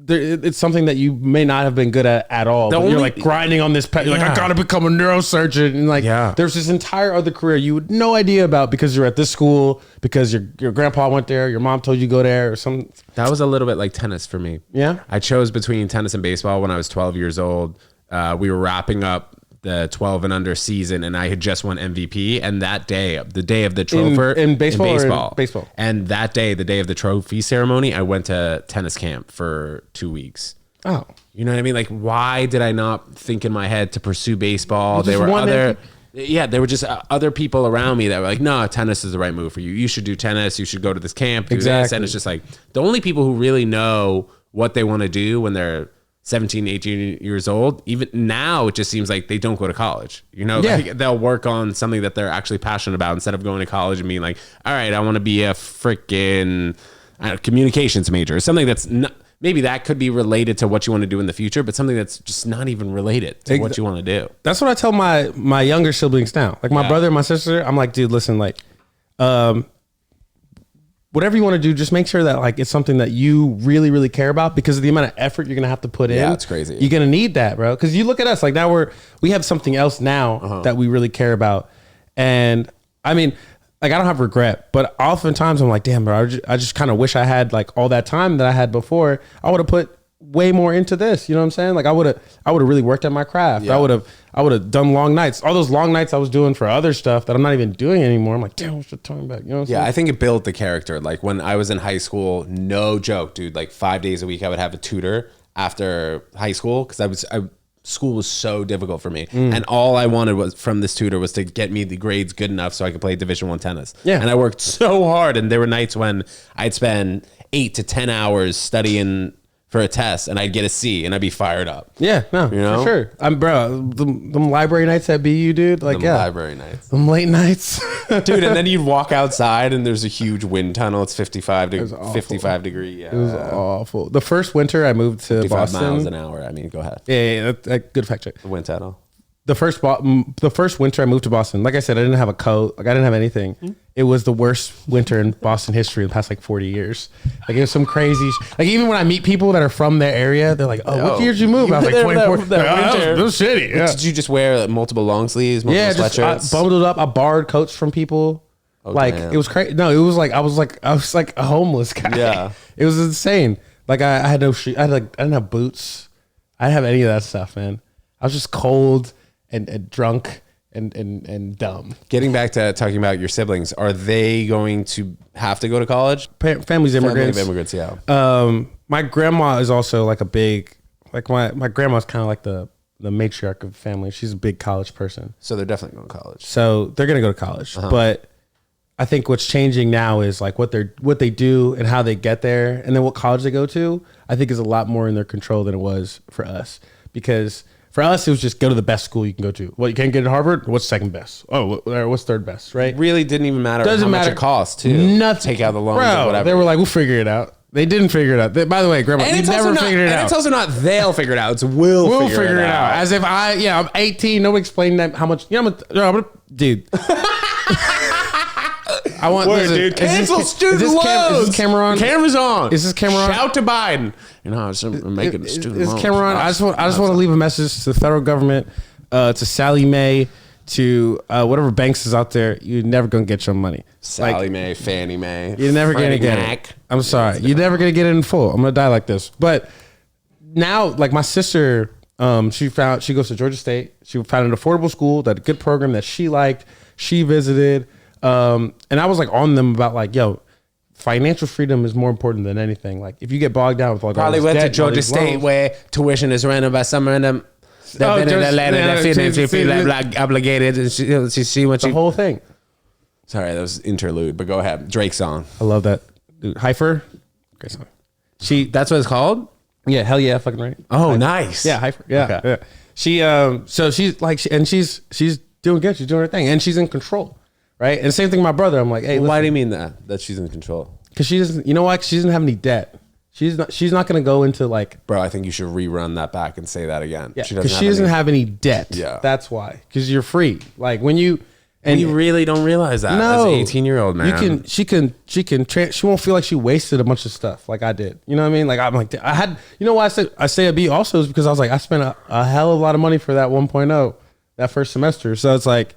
it's something that you may not have been good at all. But you're like grinding on this path. You're like, I gotta become a neurosurgeon, and like there's this entire other career you had no idea about because you're at this school, because your grandpa went there, your mom told you to go there, or some. That was a little bit like tennis for me. Yeah, I chose between tennis and baseball when I was 12 years old. We were wrapping up the 12 and under season, and I had just won MVP. And that day, the day of the trophy in baseball, baseball, and that day, the day of the trophy ceremony, I went to tennis camp for 2 weeks. Oh, you know what I mean? Like, why did I not think in my head to pursue baseball? There were there were just other people around me that were like, no, tennis is the right move for you. You should do tennis. You should go to this camp. Do this. And it's just like the only people who really know what they want to do when they're 17, 18 years old, even now, it just seems like they don't go to college. You know, like they'll work on something that they're actually passionate about instead of going to college and being like, all right, I want to be a freaking communications major, something that's not, maybe that could be related to what you want to do in the future, but something that's just not even related to what you want to do. That's what I tell my younger siblings now. Like my brother and my sister, I'm like, dude, listen, like, whatever you want to do, just make sure that like it's something that you really, really care about, because of the amount of effort you're gonna have to put in. Yeah, it's crazy. You're gonna need that, bro. Because you look at us, like now we have something else now that we really care about. And I mean, like I don't have regret, but oftentimes I'm like, damn, bro, I just kind of wish I had like all that time that I had before. I would have put way more into this. You know what I'm saying? Like I would have really worked at my craft. Yeah. I would have done long nights. All those long nights I was doing for other stuff that I'm not even doing anymore. I'm like, damn, what's the time back? You know what I'm saying? Yeah, I think it built the character. Like when I was in high school, no joke, dude, like 5 days a week I would have a tutor after high school because school was so difficult for me. And all I wanted was from this tutor was to get me the grades good enough so I could play Division I tennis. Yeah. And I worked so hard, and there were nights when I'd spend 8 to 10 hours studying for a test and I'd get a C and I'd be fired up. Yeah, no, You know? for sure. I'm bro. Them library nights at BU, dude. Like, The library nights. them late nights, Dude, and then you'd walk outside and there's a huge wind tunnel. It's 55 degree. Yeah. It was awful. The first winter I moved to 55 Boston. miles an hour. I mean, go ahead. Yeah, good fact check. The wind tunnel. The first winter I moved to Boston, like I said, I didn't have a coat. Like I didn't have anything. It was the worst winter in Boston history in the past like 40 years. Like it was some crazy. Like even when I meet people that are from their area, they're like, "Oh, what year did you move?" I was like, 24. That was shitty. Yeah. Did you just wear like, multiple long sleeves, multiple sweatshirts? I bundled up. I borrowed coats from people. Like damn. it was crazy. No, it was like I was like a homeless guy. Yeah. It was insane. Like I had no shoes. I didn't have boots. I didn't have any of that stuff, man. I was just cold and drunk and dumb. Getting back to talking about your siblings, are they going to have to go to college? Family's immigrants. Family of immigrants, yeah. My grandma is also like a big, like my grandma's kind of like the matriarch of the family. She's a big college person. So they're definitely going to college. So they're going to go to college. But I think what's changing now is like what they do and how they get there. And then what college they go to, I think is a lot more in their control than it was for us. Because for us, it was just go to the best school you can go to. Well, you can't get at Harvard? What's second best? Oh, what's third best, right? Really didn't even matter Doesn't how matter. much it costs, too. Nothing. Take out the loans Bro, or whatever. they were like, we'll figure it out. They didn't figure it out. By the way, Grandma, you never figured it out. It's also not they'll figure it out. It's we'll figure it out. As if I'm 18. Nobody explained that how much. I'm dude. I want dude. Cancel student loans. Is this camera on? Camera's on. Is this camera on? Shout to Biden. You know, I'm making a student Is loan. camera on? I just want to leave a message to the federal government, to Sally Mae, to whatever banks is out there. You're never gonna get your money. Sally Mae, Fannie Mae. You're never gonna get it. I'm sorry. You're never gonna get it in full. I'm gonna die like this. But now, like my sister, she goes to Georgia State. She found an affordable school, that a good program that she liked. She visited, and I was like on them about like, yo, financial freedom is more important than anything. Like if you get bogged down with like Probably all this went debt to and all Georgia these State loans. where tuition is rented by some random. Obligated. And she went The to. whole thing. Sorry, that was interlude, but go ahead. Drake song. I love that. Dude, Heifer, great song. That's what it's called? Yeah, hell yeah, fucking right. Oh, nice. Yeah, Heifer. Yeah, Okay. yeah. She so she's like, she's doing good. She's doing her thing, and she's in control, right? And same thing with my brother. I'm like, hey, Why do you mean that she's in control? Because she doesn't. You know what? She doesn't have any debt. She's not going to go into like. Bro, I think you should rerun that back and say that again. Yeah, because she doesn't have any debt. Yeah. That's why. Because you're free. Like when you. And you really don't realize that no, as an 18-year-old man. She won't feel like she wasted a bunch of stuff like I did. You know what I mean? Like I'm like, I had, you know why I say a B also is because I was like, I spent a hell of a lot of money for that 1.0 that first semester. So it's like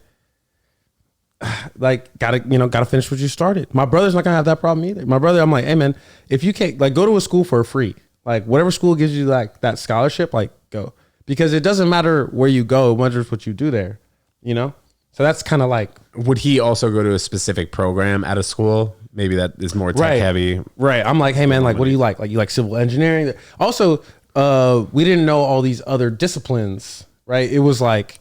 gotta finish what you started. My brother's not gonna have that problem either. My brother, I'm like, hey man, if you can't like go to a school for free, like whatever school gives you like that scholarship, like go, because it doesn't matter where you go, it matters what you do there, you know? So that's kind of like. Would he also go to a specific program at a school? Maybe that is more tech heavy. Right. I'm like, hey man, like what do you like? Like you like civil engineering? Also, we didn't know all these other disciplines, right? It was like,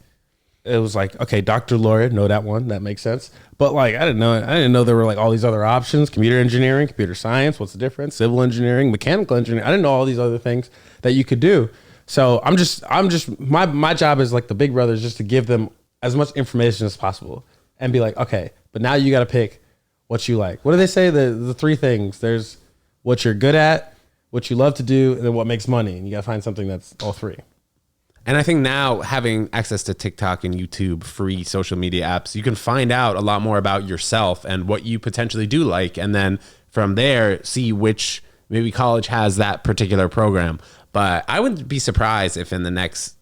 okay, doctor, lawyer, know that one. That makes sense. But like, I didn't know there were like all these other options: computer engineering, computer science. What's the difference? Civil engineering, mechanical engineering. I didn't know all these other things that you could do. So I'm just my job is like the big brother is just to give them as much information as possible and be like, okay, but now you got to pick what you like. What do they say? The three things. There's what you're good at, what you love to do, and then what makes money. And you got to find something that's all three. And I think now having access to TikTok and YouTube, free social media apps, you can find out a lot more about yourself and what you potentially do like, and then from there, see which maybe college has that particular program. But I wouldn't be surprised if in the next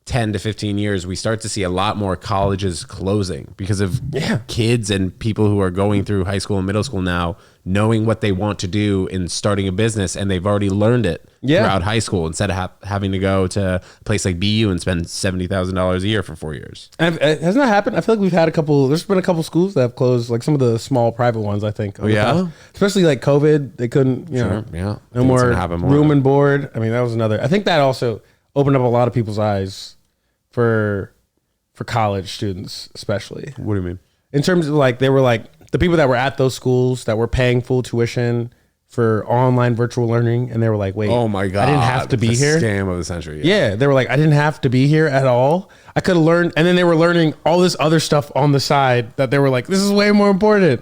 10 to 15 years, we start to see a lot more colleges closing because of kids and people who are going through high school and middle school now, knowing what they want to do in starting a business, and they've already learned it throughout high school instead of having to go to a place like BU and spend $70,000 a year for 4 years. And hasn't that happened? I feel like we've had there's been a couple schools that have closed, like some of the small private ones, I think. Especially like COVID, they couldn't, no more room and board. I mean, that was another. I think that also opened up a lot of people's eyes for college students, especially. What do you mean? In terms of like, they were like the people that were at those schools that were paying full tuition for online virtual learning, and they were like, wait, oh my God, I didn't have to be here. Scam of the century. Yeah, they were like, I didn't have to be here at all. I could have learned, and then they were learning all this other stuff on the side that they were like, this is way more important.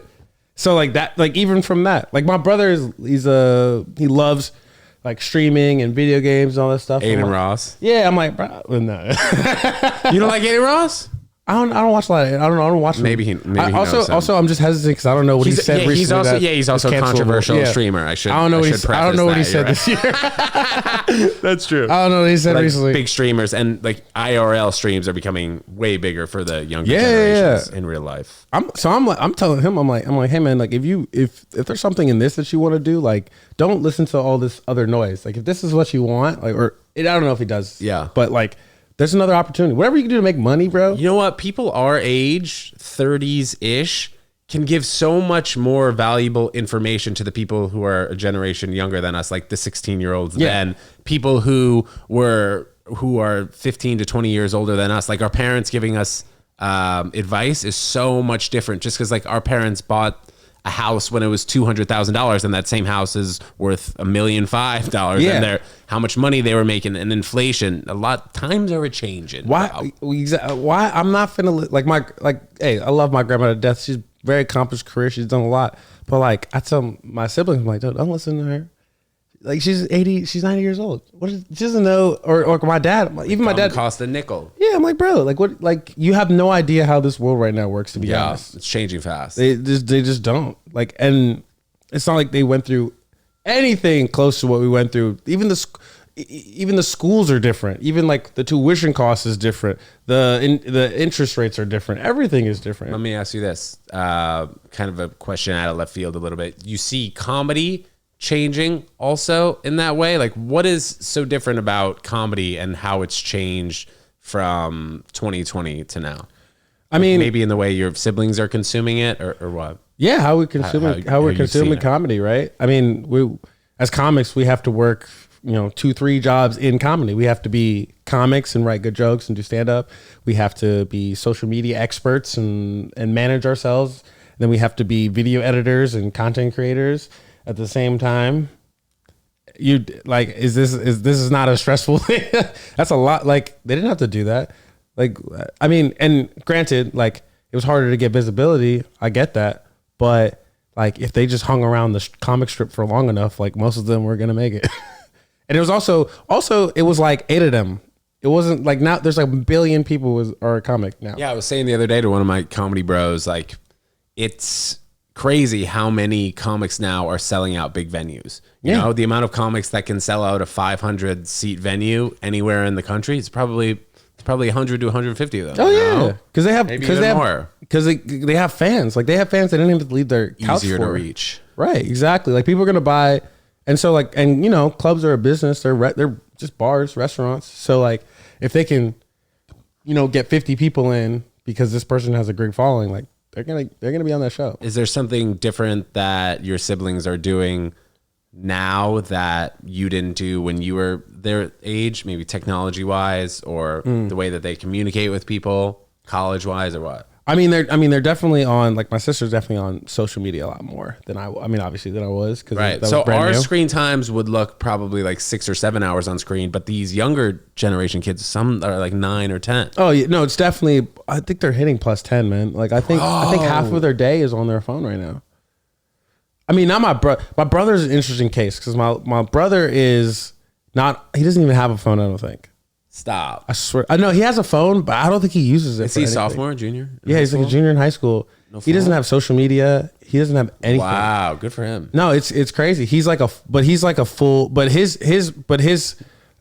So like that, like even from that, like my brother he loves like streaming and video games and all that stuff. Aiden Ross. Yeah, I'm like, bro, no. You don't like Aiden Ross? I don't watch a lot. I don't watch. Maybe he also I'm just hesitant because I don't know what he said recently. He's also a controversial streamer. I don't know what he said this year. That's true. I don't know what he said recently. Big streamers and like IRL streams are becoming way bigger for the younger generations in real life. I'm telling him, I'm like, hey man, like if there's something in this that you want to do, like don't listen to all this other noise. Like if this is what you want, like I don't know if he does. Yeah, but like. There's another opportunity. Whatever you can do to make money, bro. You know what? People our age, 30s-ish, can give so much more valuable information to the people who are a generation younger than us, like the 16-year-olds, than people who are 15 to 20 years older than us. Like our parents giving us advice is so much different just because like our parents bought a house when it was $200,000 and that same house is worth $1.5 million. And how much money they were making and inflation. A lot times are changing. Why I'm not finna hey, I love my grandma to death. She's very accomplished career. She's done a lot. But like I tell my siblings, I'm like, don't listen to her. Like she's 90 years old. She doesn't know, or my dad, even my dad cost a nickel. Yeah, I'm like, bro, like what? Like you have no idea how this world right now works. To be honest, it's changing fast. They just don't like, and it's not like they went through anything close to what we went through. Even the schools are different. Even like the tuition cost is different. The interest rates are different. Everything is different. Let me ask you this, kind of a question out of left field a little bit. You see comedy changing also in that way? Like what is so different about comedy and how it's changed from 2020 to now? I mean, maybe in the way your siblings are consuming it or what? Yeah, how we're consuming comedy, right? I mean, we as comics, we have to work, 2-3 jobs in comedy. We have to be comics and write good jokes and do stand up. We have to be social media experts and manage ourselves. Then we have to be video editors and content creators. At the same time, you like, is this not a stressful thing? That's a lot. Like they didn't have to do that. Like, I mean, and granted, like it was harder to get visibility. I get that. But like, if they just hung around the comic strip for long enough, like most of them were going to make it. And it was also it was like 8 of them. It wasn't like now there's like 1 billion people are a comic now. Yeah. I was saying the other day to one of my comedy bros, like it's crazy how many comics now are selling out big venues. You know, the amount of comics that can sell out a 500 seat venue anywhere in the country, it's probably 100 to 150 of them. Oh yeah, because they have more. Because they have fans. Like they have fans that didn't even leave their couch easier to reach. Right, exactly. Like people are gonna buy, and so like, and clubs are a business. They're just bars, restaurants. So like, if they can, get 50 people in because this person has a great following, like. They're gonna be on that show. Is there something different that your siblings are doing now that you didn't do when you were their age, maybe technology wise, or the way that they communicate with people, college wise, or what? I mean, they're definitely on. Like my sister's definitely on social media a lot more than obviously than I was. Right. So our screen times would look probably like 6 or 7 hours on screen, but these younger generation kids, some are like 9 or 10. Oh yeah, no, it's definitely. I think they're hitting +10, man. Like I think half of their day is on their phone right now. I mean, not my brother. My brother's an interesting case because my brother is not. He doesn't even have a phone. I don't think. Stop. I swear. I know he has a phone, but I don't think he uses it. Is he sophomore, junior? Yeah, he's like a junior in high school. He doesn't have social media. He doesn't have anything. Wow, good for him. No, it's crazy. He's like a full, but his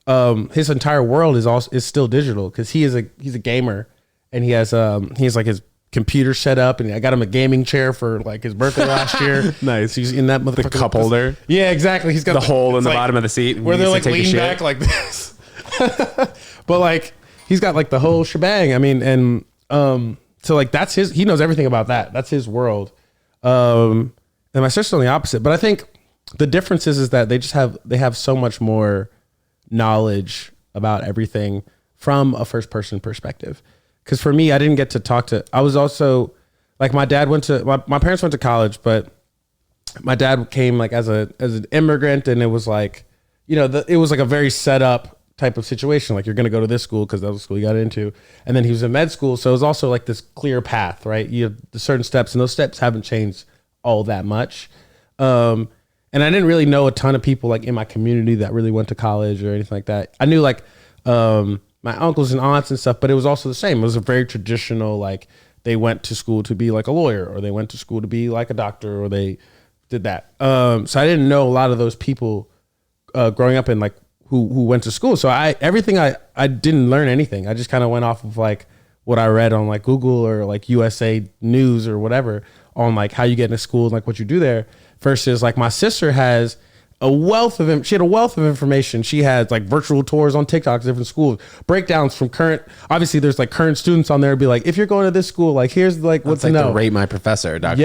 entire world is still digital because he's a gamer, and he has like his computer set up, and I got him a gaming chair for like his birthday last year. Nice. He's in that The cup holder. Yeah, exactly. He's got The hole in the like, bottom of the seat where they're like leaning back like this. But like he's got like the whole shebang. I mean, and so like that's he knows everything about that. That's his world. And my sister's on the opposite. But I think the difference is that they have so much more knowledge about everything from a first person perspective. Because for me, I didn't get to talk to. I was also like my parents went to college, but my dad came like as an immigrant, and it was like, you know, it was like a very set up type of situation. Like you're going to go to this school because that was the school you got into, and then he was in med school, so it was also like this clear path, right? You have the certain steps, and those steps haven't changed all that much. And I didn't really know a ton of people like in my community that really went to college or anything like that. I knew like my uncles and aunts and stuff, but it was also the same. It was a very traditional, like they went to school to be like a lawyer, or they went to school to be like a doctor, or they did that. So I didn't know a lot of those people growing up in like who went to school. So I didn't learn anything. I just kind of went off of like what I read on like Google or like USA News or whatever on like how you get into school and like what you do there. Versus like my sister has a wealth of information. She had like virtual tours on TikTok, different schools, breakdowns from obviously there's like current students on there, be like, if you're going to this school, like here's like what's like to know. the ratemyprofessor.com.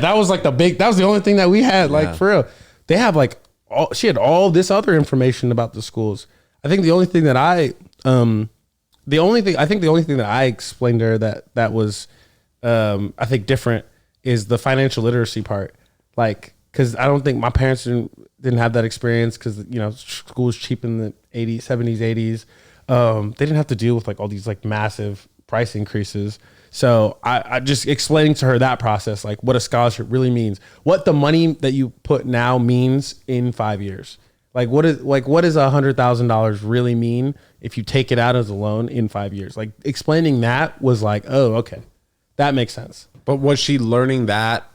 That was like that was the only thing that we had, like for real. They have like she had all this other information about the schools. I think the only thing that I explained to her that was I think different is the financial literacy part. Like, because I don't think my parents didn't have that experience, because, you know, school was cheap in the 80s, 70s, 80s. They didn't have to deal with like all these like massive price increases. So I just explaining to her that process, like what a scholarship really means, what the money that you put now means in 5 years. Like what does $100,000 really mean if you take it out as a loan in 5 years? Like explaining that was like, oh, okay, that makes sense. But was she learning that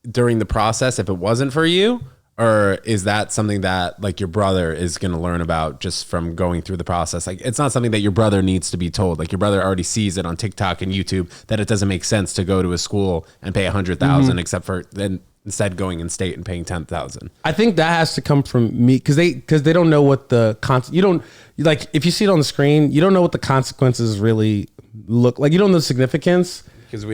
during the process if it wasn't for you? Or is that something that like your brother is going to learn about just from going through the process? Like it's not something that your brother needs to be told. Like your brother already sees it on TikTok and YouTube that it doesn't make sense to go to a school and pay $100,000 except for then instead going in state and paying $10,000. I think that has to come from me because they don't know what the you don't like if you see it on the screen, you don't know what the consequences really look like. You don't know the significance. Because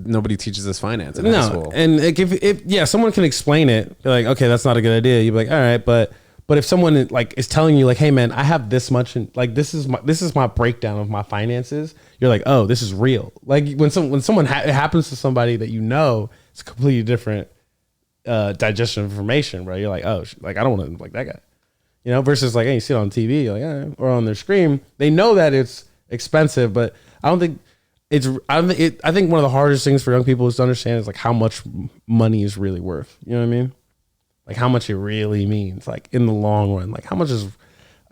nobody teaches us finance in high school. And like if someone can explain it, be like, okay, that's not a good idea. You'd be like, all right, but if someone like is telling you like, hey man, I have this much, and like this is my breakdown of my finances. You're like, oh, this is real. Like when someone it happens to somebody that you know, it's a completely different digestion of information, bro. You're like, oh, like I don't want to look like that guy, you know. Versus like, hey, you see it on TV, like, or on their screen, they know that it's expensive, but I don't think. I think one of the hardest things for young people is to understand is like how much money is really worth. You know what I mean? Like how much it really means, like in the long run. Like how much is the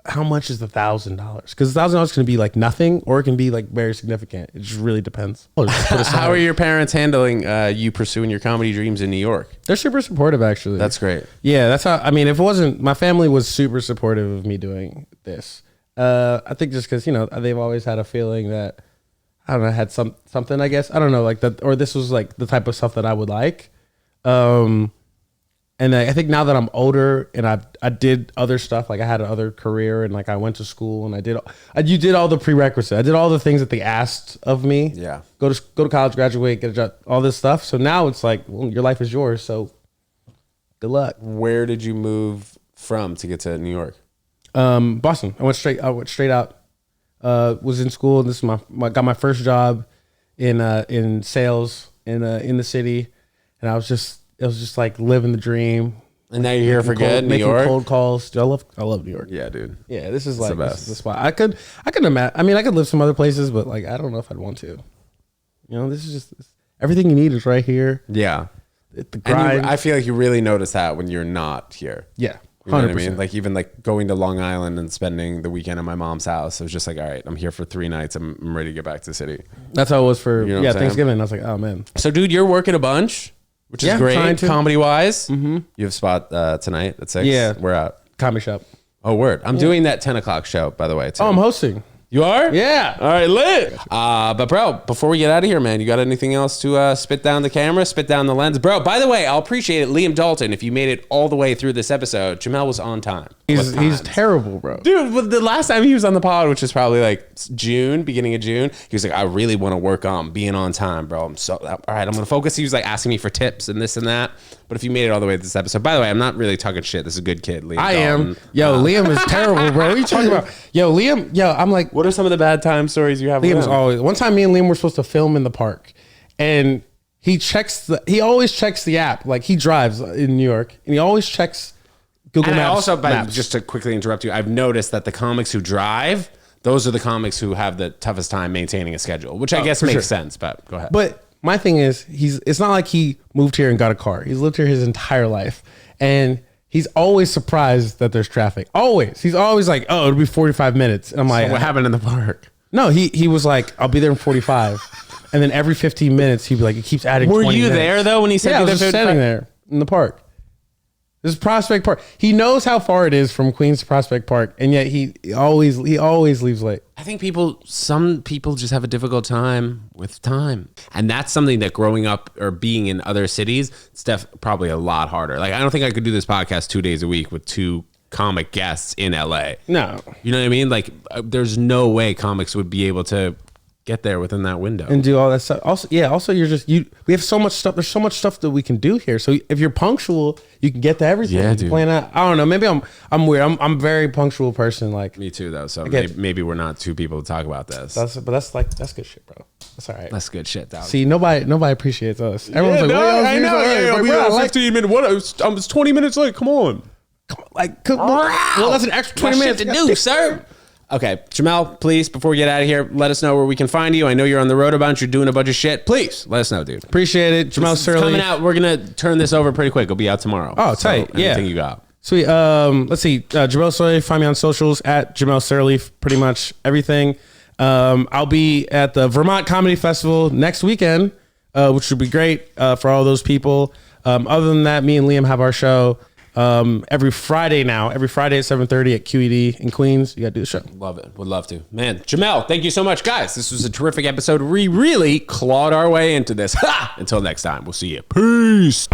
$1,000? Because $1,000 can be like nothing, or it can be like very significant. It just really depends. How are your parents handling you pursuing your comedy dreams in New York? They're super supportive, actually. That's great. Yeah, that's how. I mean, if it wasn't, my family was super supportive of me doing this. I think just because, you know, they've always had a feeling that, I don't know, had something, I guess. I don't know, like that, or this was like the type of stuff that I would like. And I think now that I'm older and I did other stuff, like I had another career and like I went to school and you did all the prerequisites. I did all the things that they asked of me. Yeah. Go to college, graduate, get a job, all this stuff. So now it's like, well, your life is yours. So good luck. Where did you move from to get to New York? Boston. I went straight out. Was in school, and this is got my first job in sales in the city, and it was just like living the dream. And now you're here for good, New making York. Cold calls. Dude, I love New York. Yeah, dude. Yeah, this is the like best. this is the spot. I could imagine. I mean, I could live some other places, but like I don't know if I'd want to. You know, this is just everything you need is right here. Yeah. The grind. I feel like you really notice that when you're not here. Yeah, You know what I 100%. mean? Like even like going to Long Island and spending the weekend at my mom's house. It was just like, all right, I'm here for 3 nights. I'm ready to get back to the city. That's how it was for You know what I'm saying? Thanksgiving. I was like, oh man. So dude, you're working a bunch, which is Yeah, trying great to. comedy wise. Mm-hmm. You have a spot tonight at 6. Yeah. We're out. Comedy shop. Oh, word. I'm doing that 10 o'clock show, by the way. Too. Oh, I'm hosting. You are? Yeah. All right, lit. But bro, before we get out of here, man, you got anything else to spit down the camera, spit down the lens? Bro, by the way, I'll appreciate it. Liam Dalton, if you made it all the way through this episode, Jamell was on time. He's terrible, bro. Dude, well, the last time he was on the pod, which was probably like June, beginning of June, he was like, I really want to work on being on time, bro. I'm so, all right, I'm going to focus. He was like asking me for tips and this and that. But if you made it all the way to this episode, by the way, I'm not really talking shit. This is a good kid, Liam I Dalton. am. Yo, Liam is terrible, bro. What are you talking about? Yo, Liam. Yo, I'm like, What are some of the bad time stories you have with Liam's him? always. One time, me and Liam were supposed to film in the park, and he always checks the app. Like he drives in New York, and he always checks Google And I Maps. also, maps. just to quickly interrupt you, I've noticed that the comics who drive, those are the comics who have the toughest time maintaining a schedule, which I guess for makes sure. sense, but go ahead. But my thing is, it's not like he moved here and got a car. He's lived here his entire life, and he's always surprised that there's traffic. Always. He's always like, "Oh, it'll be 45 minutes." And I'm like, what happened in the park? No, he was like, "I'll be there in 45," and then every 15 minutes he'd be like, "It keeps adding." Were 20 you minutes. there though when he said Yeah, I you was there just for- standing there in the park. This is Prospect Park. He knows how far it is from Queens to Prospect Park, and yet he always leaves late. I think some people just have a difficult time with time. And that's something that growing up or being in other cities, it's probably a lot harder. Like, I don't think I could do this podcast 2 days a week with 2 comic guests in LA. No, You know what I mean? Like, there's no way comics would be able to get there within that window. and do all that stuff. Also, we have so much stuff. There's so much stuff that we can do here. So if you're punctual, you can get to everything. Yeah, dude. Plan out. I don't know. Maybe I'm weird. I'm a very punctual person. Like Me too, though. So get- maybe we're not 2 people to talk about this. that's good shit, bro. That's all right. That's good shit, dog. See, nobody appreciates us. Everyone's like, no, "What else I is know. there?" Yeah, Like, we bro, got I like- 15 minutes. What? It's 20 minutes late. Come on. well, that's an extra 20 minutes to do, sir. Okay, Jamell, please, before we get out of here, let us know where we can find you. I know you're on the road a bunch. You're doing a bunch of shit. Please, let us know, dude. Appreciate it. Jamell It's coming Sirleaf. out. We're going to turn this over pretty quick. It'll be out tomorrow. Oh, tight. Yeah. Anything you got? Sweet. Let's see. Jamell Sirleaf. Find me on socials at JamellSirleaf. Pretty much everything. I'll be at the Vermont Comedy Festival next weekend, which would be great for all those people. Other than that, me and Liam have our show every Friday now. Every Friday at 7:30 at QED in Queens. You got to do the show. Love it. Would love to. Man, Jamell, thank you so much, guys. This was a terrific episode. We really clawed our way into this. Ha! Until next time, we'll see you. Peace.